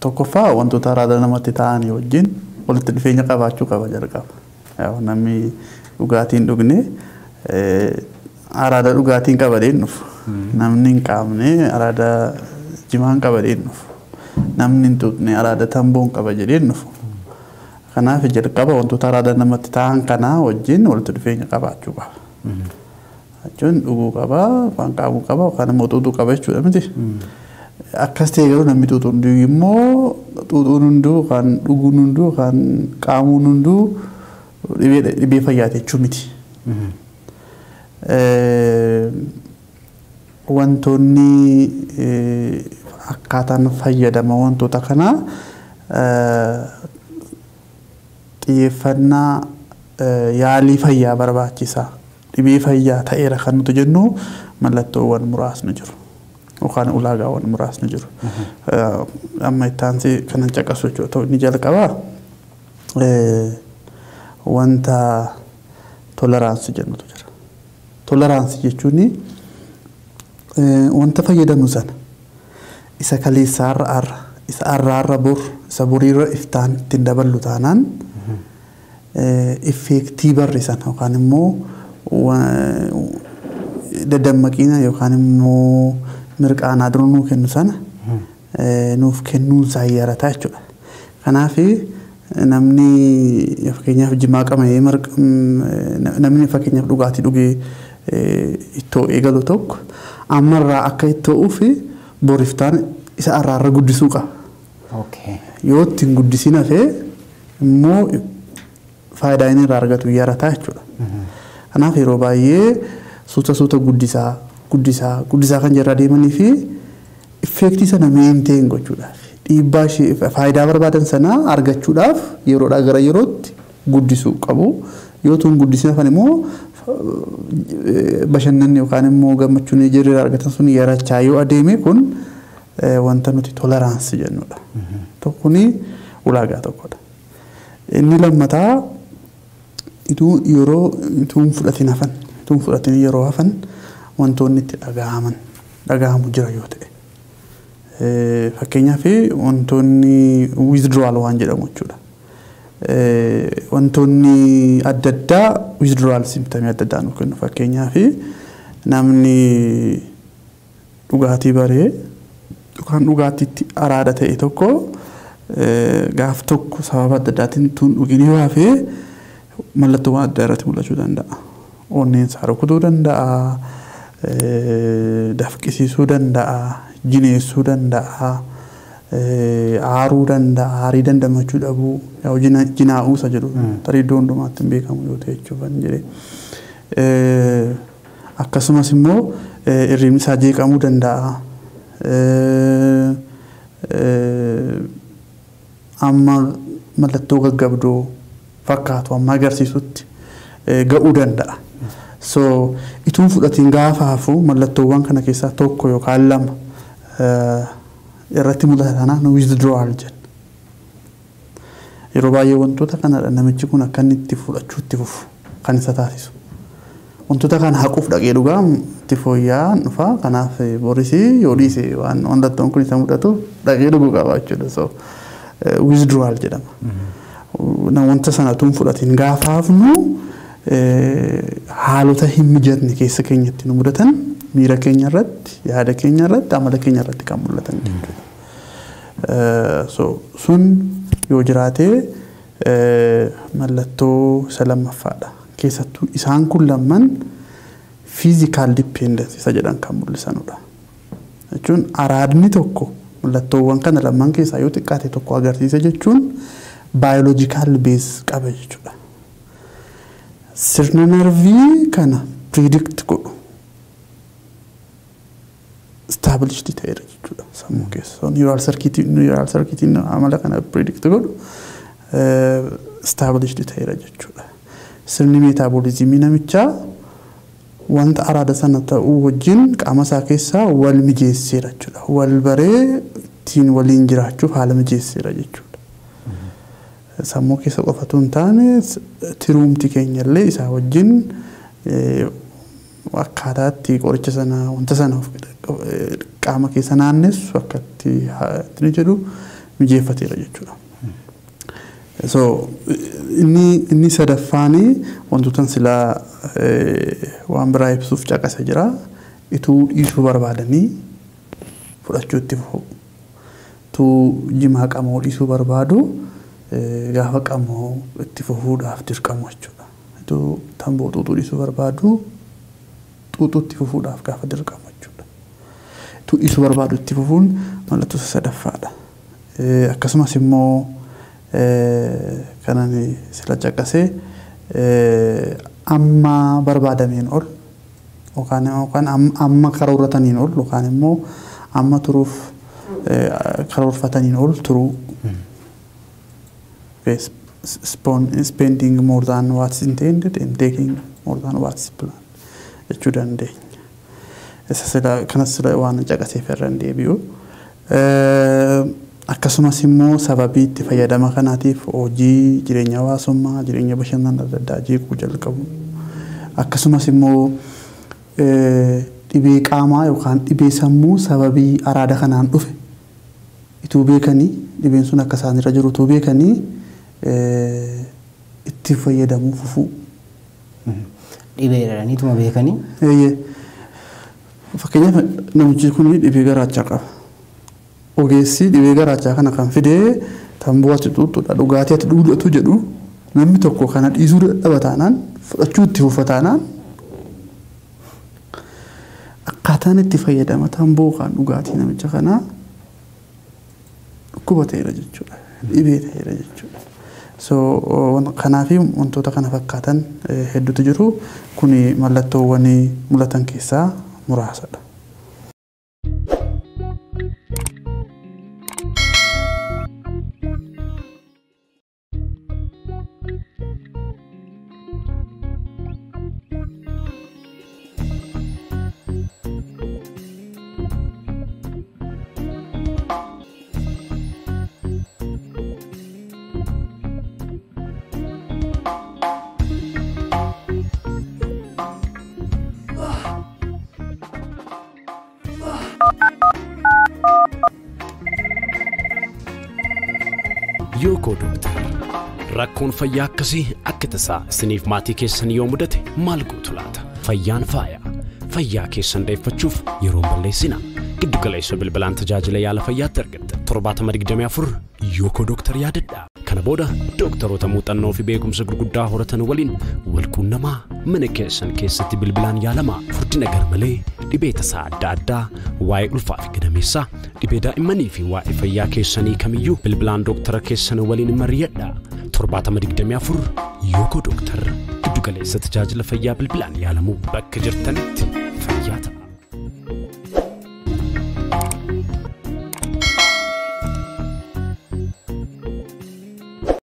tokkoffaa wantoota araada namatti ta'anii wajjin walitti dhufeenya qabaachuu qaba jalqaba. Namni dhugaatiin dhugne araada dhugaatiin qabadee dhufu. Namni hin qaamne araada jimaan qabadee dhufu. Namni hin tuqne araada tamboon qaba jedhee dhufu. Kanaaf jalqaba wantoota araada namatti ta'an kanaa wajjin walitti dhufeenya qabaachuu qaba. Jechuun dhuguu qaba, waan qaamuu qaba, yookaan immoo xuuxuu qaba jechuudha miti. Akkas ta'e garuu namni xuuxuu hunduu immoo xuuxuun hunduu kan dhuguun hunduu kan qaamuun hunduu dhibee fayyaati jechuu miti. Wantoonni akkaataan fayyadama wantoota kanaa xiyyeeffannaa yaalii fayyaa barbaachisaa. Dhibee fayyaa ta'eera kan nuti jennu mallattoowwan muraasni jiru. Yookaan ulaagaawwan muraasni jiru. Amma ittaansi kanan caqasu jechuudha. Ta'u inni jalqabaa wanta toleraansii jennutu jira. Toleraansii jechuun wanta fayyadamnu sana isa kaleessaarra arra, isa arraarra bor, isa boriirra iftaan ittiin daballu taanaan effektii barrisan yookaan immoo dadammaqiina yookaan immoo mirqaanaa dura nuu kennu sana nuuf kennuun isaa yarataa jechuudha. Kanaaf namni fakkeenyaaf jimaa qabamee namni fakkeenyaaf dhugaatii dhugee ittoo eegalu tokko ammarraa akka ittoo fi boriftaan isa arraarra guddisuu qaba. Yoo ittiin guddisiin hafee immoo faayidaa inni irraa argatu yarataa jechuudha. Kanaaf yeroo baay'ee suuta guddisaa kan jirra deemanii fi effektii sana meenteen gochuudhaaf dhiibbaa ishee faayidaa barbaadan sana argachuudhaaf yeroodhaa gara yerootti guddisuu qabu. Yoo tun guddisina hafan immoo bashannanni yookaan immoo gammachuun jirra argatan sun yarachaa yoo adeeme kun wanta nuti toleraansii jennudha. Tokkuni ulaagaa tokkodha. Inni lammataa ituun fudhatin yeroo hafan wantoonni itti dhaga'amu jira yoo ta'e. Fakkeenyaaf wantoonni withdrawal waan jedhamu jechuudha. Wantoonni adda addaa withdrawal symptomii adda addaa nuuf kennu. Fakkeenyaaf namni dhugaatii baree yookaan dhugaatiitti araada ta'e tokko gaaf tokko sababa adda addaatiin tuun dhugini yoo hafee mallattoowwan adda irratti mul'achuu danda'a. Onneen isaa rukutuu danda'a, dafqisiisuu danda'a, jineessuu danda'a, aaruu danda'a, aarii dandamachuu dhabuu, jinaa'uu isa jedhu tarii iddoo hundumaatti hin beekamu yoo ta'e jechuufan jedhee. Akkasumas immoo hirribni isaa jeeqamuu danda'a. Amma mallattoo gaggabdoo fakkaatu amma agarsiisutti ga'uu danda'a. So ituun fudhatiin gaafa hafu mallattoowwan kana keessaa tokko yookaan lama irratti mul'ata tanaan withdrawal jenna. Yeroo baay'ee wantoota kanadha namichi kun akka inni itti fudhachuutti fufu kan isa taasisu. Wantoota kana haquuf dhaqee dhugaa itti fooyya'an dhufa. Kanaaf borisii yoo dhiise waan mallattoon kun isa mudatu dhaqee dhuguu qaba jechuudha. So withdrawal jedhama. Wanta sana tuun fudhatiin gaafa hafnu haalota hin mijatne keessa keenyatti nu mudatan miira keenya irratti, yaada keenya irratti, amala keenya irratti kan mul'atan jechuudha. So sun yoo jiraate mallattoo isa lammaffaadha. Keessattuu isaan kun lamman physical dependence isa jedhan kan mul'isanudha. Jechuun araadni tokko mallattoowwan kana lamman keessaa yoo xiqqaate tokko agarsiisa jechuun biological base qaba jechuudha. Sirna narvii kana predict godhu established ta'eera jechuudha sammuu keessa. Neural circuit amala kana predict godhu established ta'eera jechuudha. Sirni metabolismii namichaa wanta araada sana ta'uu wajjin qaama isaa keessaa wal mijeesseera jechuudha. Wal baree ittiin waliin jiraachuuf haala mijeesseera jechuudha. Sammuu keessa qofatu hin taane tiruumti keenyallee isaa wajjin akkaataatti qoricha sana wanta sana qaama keessa naannessu akka itti jedhu mijeeffateera jechuudha. So inni sadaffaanii wantoota silaa waan biraa ibsuuf caqasa jira. Ituu dhiisuu barbaadanii fudhachuu itti fufu. Ituu jimaa qamoo dhiisuu barbaadu gaafa qamoo itti fufuudhaaf dirqamu jechuudha. Ituu tamboo xuuxuu dhiisuu barbaadu xuuxuu itti fufuudhaaf gaafa dirqamu jechuudha. Ituu dhiisuu barbaadu itti fufuun mallattoo sadaffaadha. Akkasumas immoo kanani sila caqasee amma barbaadameen ol yookaan amma karoorrataniin ol yookaan immoo amma turuuf karoorfataniin ol turuu spending more than what's intended and taking more than what's planned jechuu dandeenya. Isa sila kanas sila waan caqaseef irra hin deebi'u. Akkasumas immoo sababii itti fayyadama kanaatiif hojii jireenya hawaasummaa jireenya bashannanaa adda addaa jeequu jalqabu. Akkasumas immoo dhibee qaamaa yookaan dhibee sammuu sababii araada kanaan dhufe ituu beekanii dhibeen sun akka isaan irra jiru ituu beekanii itti fayyadamuu fufuu. Dhibee dhalaniituma beekanii? Fakkeenyaaf namichi kun dhibee garaachaa qaba. Ogeessi dhibee garaachaa kana kan fidee tamboo ati xuuxuudha dhugaatii ati dhuudhatu jedhu namni tokko kana dhiisuu dadhaba taanaan fudhachuu itti fufa taanaan akkaataan itti fayyadama tamboo kan dhugaatii namicha kanaa dhukkuba ta'eera jechuudha. Dhibee ta'eera jechuudha. So kanaafi wantoota kana fakkaatan hedduutu jiru. Kuni mallattoowwan mul'atan keessaa muraasadha. Yoko Doctor rakkoon fayyaa akkasii akka tasaa isiniif maatii keessan yoo mudate maal gootu laata? Fayyaan faaya. Fayyaa keessan dheeffachuuf yeroo balleessina. Giddu galeessa bilbilaan tajaajila yaala fayyaatti argatta. 724 Yoko Doctor yaadadha. Kana booda dooktaroota muuxannoo fi beekumsa gurguddaa horatan waliin wal quunnamaa mana keessan keessatti bilbilaan yaalamaa furdina garmalee dhibee tasaa adda addaa waa'ee ulfaa fi gadameessaa dhibee daa'immanii fi waa'ee fayyaa keessanii kamiyyuu bilbilaan dooktara keessan waliin mari'adha. 724 Yoko Doctor giddu galeessa tajaajila fayyaa bilbilaan yaalamuu bakka jirtanitti.